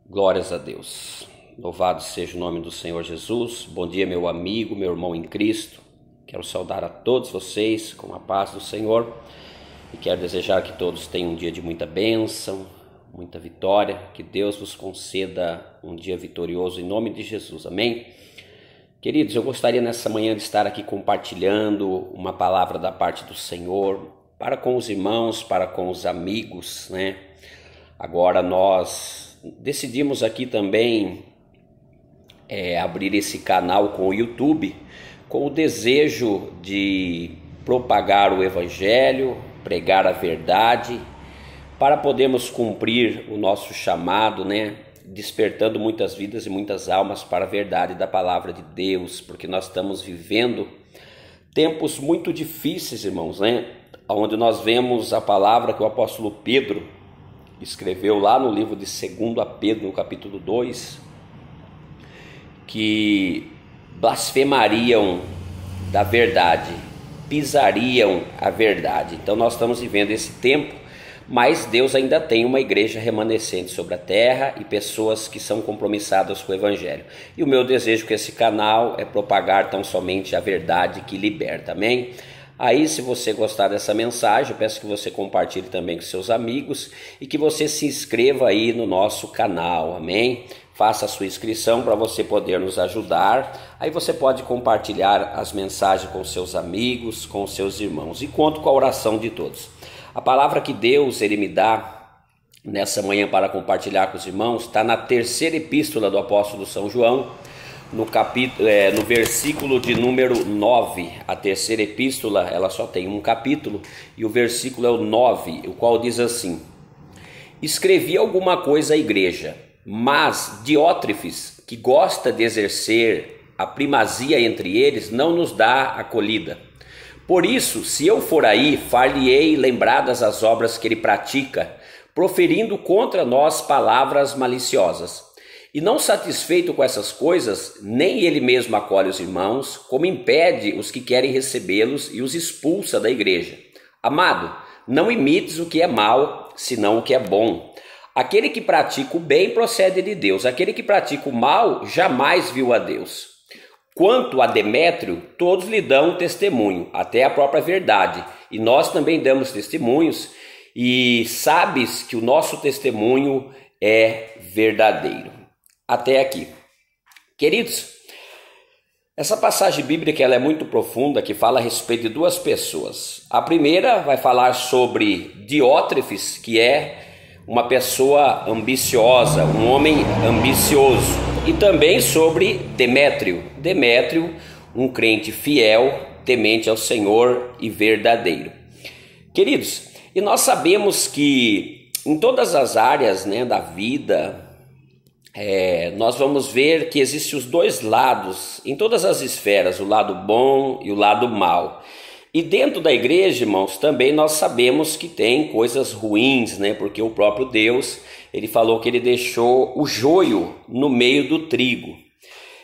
Glórias a Deus. Louvado seja o nome do Senhor Jesus. Bom dia, meu amigo, meu irmão em Cristo. Quero saudar a todos vocês com a paz do Senhor e quero desejar que todos tenham um dia de muita bênção, muita vitória. Que Deus vos conceda um dia vitorioso em nome de Jesus. Amém? Queridos, eu gostaria nessa manhã de estar aqui compartilhando uma palavra da parte do Senhor para com os irmãos, para com os amigos, né? Agora nós decidimos aqui também abrir esse canal com o YouTube com o desejo de propagar o Evangelho, pregar a verdade, para podermos cumprir o nosso chamado, né? Despertando muitas vidas e muitas almas para a verdade da palavra de Deus, porque nós estamos vivendo tempos muito difíceis, irmãos, né? Onde nós vemos a palavra que o apóstolo Pedro escreveu lá no livro de 2 Pedro, no capítulo 2, que blasfemariam da verdade, pisariam a verdade. Então nós estamos vivendo esse tempo, mas Deus ainda tem uma igreja remanescente sobre a terra e pessoas que são compromissadas com o Evangelho. E o meu desejo com esse canal é propagar tão somente a verdade que liberta, amém? Aí, se você gostar dessa mensagem, eu peço que você compartilhe também com seus amigos e que você se inscreva aí no nosso canal, amém? Faça a sua inscrição para você poder nos ajudar. Aí você pode compartilhar as mensagens com seus amigos, com seus irmãos. E conto com a oração de todos. A palavra que Deus ele me dá nessa manhã para compartilhar com os irmãos está na terceira epístola do apóstolo São João, no versículo de número 9. A terceira epístola, ela só tem um capítulo, e o versículo é o 9, o qual diz assim: escrevi alguma coisa à igreja, mas Diótrefes, que gosta de exercer a primazia entre eles, não nos dá acolhida. Por isso, se eu for aí, far-lhe-ei lembradas as obras que ele pratica, proferindo contra nós palavras maliciosas. E não satisfeito com essas coisas, nem ele mesmo acolhe os irmãos, como impede os que querem recebê-los e os expulsa da igreja. Amado, não imites o que é mal, senão o que é bom. Aquele que pratica o bem procede de Deus, aquele que pratica o mal jamais viu a Deus. Quanto a Demétrio, todos lhe dão testemunho, até a própria verdade, e nós também damos testemunhos, e sabes que o nosso testemunho é verdadeiro. Até aqui. Queridos, essa passagem bíblica ela é muito profunda, que fala a respeito de duas pessoas. A primeira vai falar sobre Diótrefes, que é uma pessoa ambiciosa, um homem ambicioso. E também sobre Demétrio. Demétrio, um crente fiel, temente ao Senhor e verdadeiro. Queridos, e nós sabemos que em todas as áreas, né, da vida, nós vamos ver que existem os dois lados, em todas as esferas, o lado bom e o lado mal. E dentro da igreja, irmãos, também nós sabemos que tem coisas ruins, né? Porque o próprio Deus, ele falou que ele deixou o joio no meio do trigo.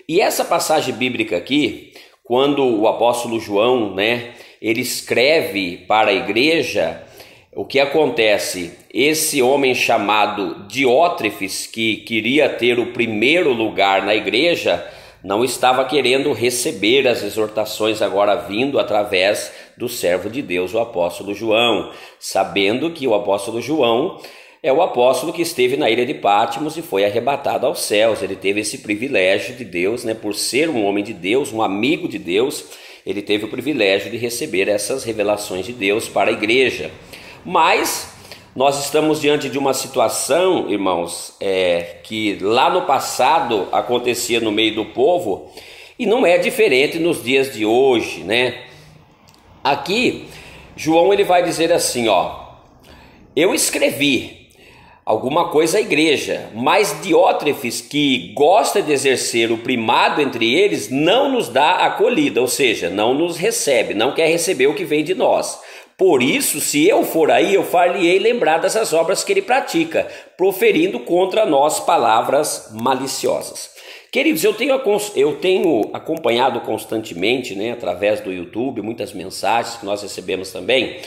E essa passagem bíblica aqui, quando o apóstolo João, né, ele escreve para a igreja, o que acontece? Esse homem chamado Diótrefes, que queria ter o primeiro lugar na igreja, não estava querendo receber as exortações agora vindo através do servo de Deus, o apóstolo João, sabendo que o apóstolo João é o apóstolo que esteve na ilha de Patmos e foi arrebatado aos céus. Ele teve esse privilégio de Deus, né, por ser um homem de Deus, um amigo de Deus, ele teve o privilégio de receber essas revelações de Deus para a igreja. Mas nós estamos diante de uma situação, irmãos, que lá no passado acontecia no meio do povo e não é diferente nos dias de hoje, né? Aqui, João ele vai dizer assim, eu escrevi alguma coisa à igreja, mas Diótrefes, que gosta de exercer o primado entre eles, não nos dá acolhida, ou seja, não nos recebe, não quer receber o que vem de nós. Por isso, se eu for aí, eu far-lhe-ei lembrar dessas obras que ele pratica, proferindo contra nós palavras maliciosas. Queridos, eu tenho acompanhado constantemente, né, através do YouTube, muitas mensagens que nós recebemos também,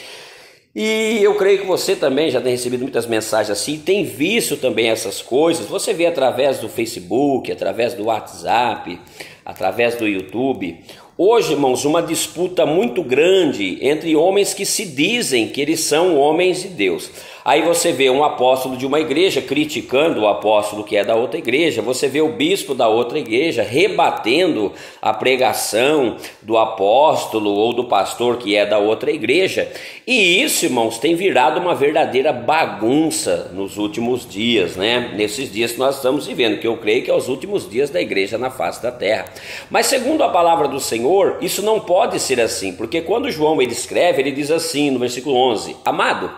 E eu creio que você também já tem recebido muitas mensagens assim, tem visto também essas coisas. Você vê através do Facebook, através do WhatsApp, através do YouTube. Hoje, irmãos, uma disputa muito grande entre homens que se dizem que eles são homens de Deus. Aí você vê um apóstolo de uma igreja criticando o apóstolo que é da outra igreja, você vê o bispo da outra igreja rebatendo a pregação do apóstolo ou do pastor que é da outra igreja. E isso, irmãos, tem virado uma verdadeira bagunça nos últimos dias, né? Nesses dias que nós estamos vivendo, que eu creio que é os últimos dias da igreja na face da terra. Mas segundo a palavra do Senhor, isso não pode ser assim, porque quando João ele escreve, ele diz assim no versículo 11: amado,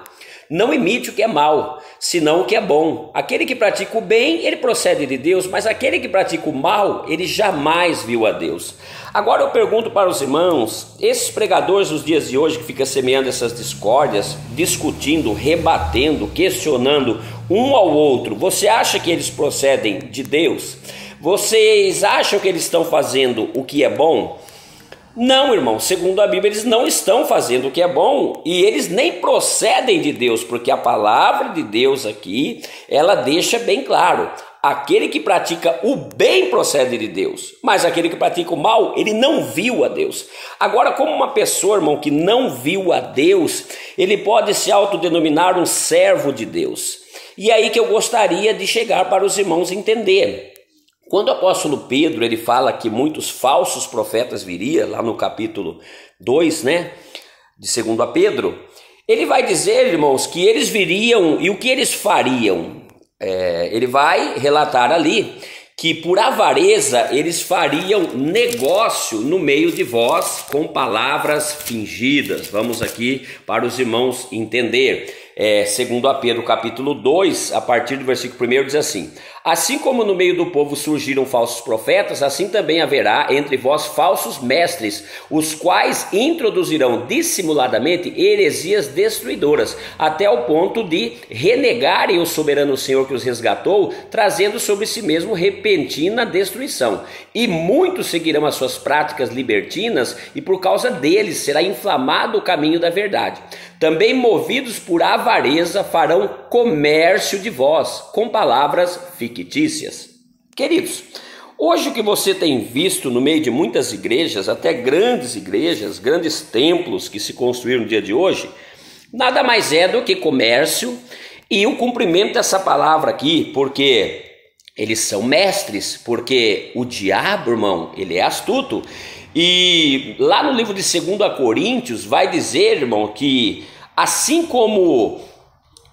não imite o que é mal, senão o que é bom. Aquele que pratica o bem, ele procede de Deus, mas aquele que pratica o mal, ele jamais viu a Deus. Agora eu pergunto para os irmãos, esses pregadores dos dias de hoje que ficam semeando essas discórdias, discutindo, rebatendo, questionando um ao outro, você acha que eles procedem de Deus? Vocês acham que eles estão fazendo o que é bom? Não, irmão, segundo a Bíblia, eles não estão fazendo o que é bom e eles nem procedem de Deus, porque a palavra de Deus aqui, ela deixa bem claro, aquele que pratica o bem procede de Deus, mas aquele que pratica o mal, ele não viu a Deus. Agora, como uma pessoa, irmão, que não viu a Deus, ele pode se autodenominar um servo de Deus. E é aí que eu gostaria de chegar para os irmãos entender. Quando o apóstolo Pedro ele fala que muitos falsos profetas viriam, lá no capítulo 2, né, de 2 Pedro, ele vai dizer, irmãos, que eles viriam e o que eles fariam. Ele vai relatar ali que por avareza eles fariam negócio no meio de vós com palavras fingidas. Vamos aqui para os irmãos entender. Segundo a Pedro capítulo 2, a partir do versículo 1 diz assim: assim como no meio do povo surgiram falsos profetas, assim também haverá entre vós falsos mestres, os quais introduzirão dissimuladamente heresias destruidoras, até o ponto de renegarem o soberano Senhor que os resgatou, trazendo sobre si mesmo repentina destruição. E muitos seguirão as suas práticas libertinas, e por causa deles será inflamado o caminho da verdade. Também movidos por avareza farão comércio de vós, com palavras fictícias. Queridos, hoje o que você tem visto no meio de muitas igrejas, até grandes igrejas, grandes templos que se construíram no dia de hoje, nada mais é do que comércio e o cumprimento dessa palavra aqui, porque eles são mestres, porque o diabo, irmão, ele é astuto. E lá no livro de 2 Coríntios vai dizer, irmão, que assim como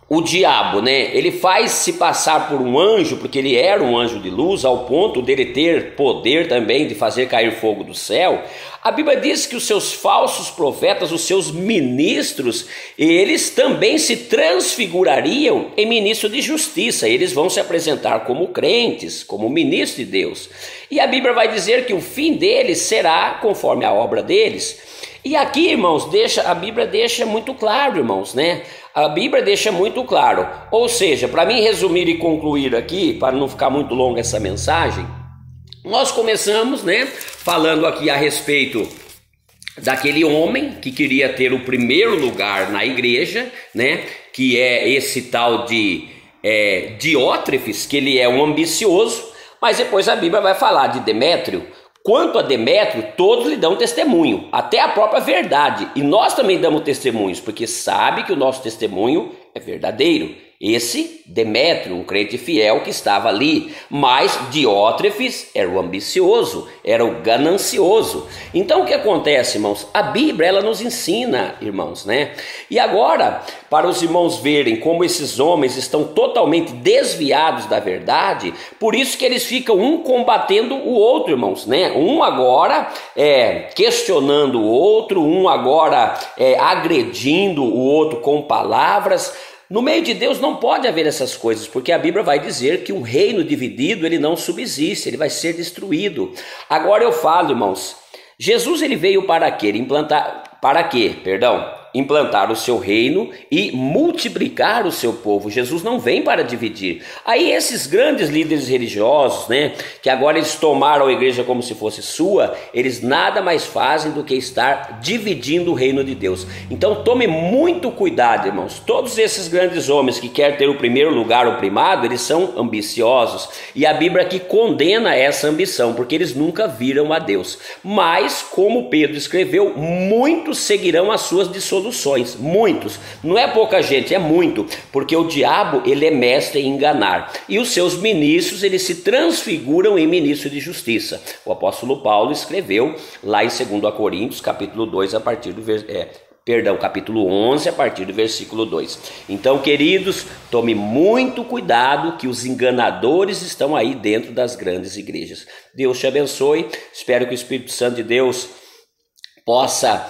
o diabo, né, ele faz se passar por um anjo, porque ele era um anjo de luz, ao ponto dele ter poder também de fazer cair fogo do céu, a Bíblia diz que os seus falsos profetas, os seus ministros, eles também se transfigurariam em ministro de justiça. Eles vão se apresentar como crentes, como ministros de Deus. E a Bíblia vai dizer que o fim deles será conforme a obra deles. E aqui, irmãos, a Bíblia deixa muito claro, irmãos, né? A Bíblia deixa muito claro. Ou seja, para mim resumir e concluir aqui, para não ficar muito longa essa mensagem, nós começamos, né, falando aqui a respeito daquele homem que queria ter o primeiro lugar na igreja, né, que é esse tal de Diótrefes, que ele é um ambicioso, mas depois a Bíblia vai falar de Demétrio. Quanto a Demétrio, todos lhe dão testemunho, até a própria verdade, e nós também damos testemunhos, porque sabe que o nosso testemunho é verdadeiro. Esse Demétrio, um crente fiel que estava ali, mas Diótrefes era o ambicioso, era o ganancioso. Então o que acontece, irmãos? A Bíblia, ela nos ensina, irmãos, né? E agora, para os irmãos verem como esses homens estão totalmente desviados da verdade, por isso que eles ficam um combatendo o outro, irmãos, né? Um agora questionando o outro, um agora agredindo o outro com palavras. No meio de Deus não pode haver essas coisas, porque a Bíblia vai dizer que um reino dividido ele não subsiste, ele vai ser destruído. Agora eu falo, irmãos, Jesus ele veio para quê? implantar o seu reino e multiplicar o seu povo. Jesus não vem para dividir. Aí esses grandes líderes religiosos, né, que agora eles tomaram a igreja como se fosse sua, eles nada mais fazem do que estar dividindo o reino de Deus. Então tome muito cuidado, irmãos. Todos esses grandes homens que querem ter o primeiro lugar, o primado, eles são ambiciosos. E a Bíblia aqui condena essa ambição, porque eles nunca viram a Deus. Mas, como Pedro escreveu, muitos seguirão as suas dissoluções. Muitos, não é pouca gente, é muito, porque o diabo ele é mestre em enganar e os seus ministros eles se transfiguram em ministros de justiça. O apóstolo Paulo escreveu lá em 2 Coríntios capítulo 2 a partir do capítulo 11 a partir do versículo 2. Então, queridos, tome muito cuidado que os enganadores estão aí dentro das grandes igrejas. Deus te abençoe, espero que o Espírito Santo de Deus possa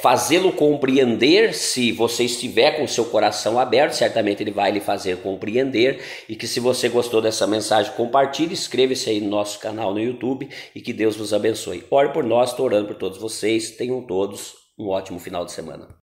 fazê-lo compreender. Se você estiver com o seu coração aberto, certamente ele vai lhe fazer compreender. E que se você gostou dessa mensagem, compartilhe, inscreva-se aí no nosso canal no YouTube e que Deus vos abençoe. Ore por nós, estou orando por todos vocês. Tenham todos um ótimo final de semana.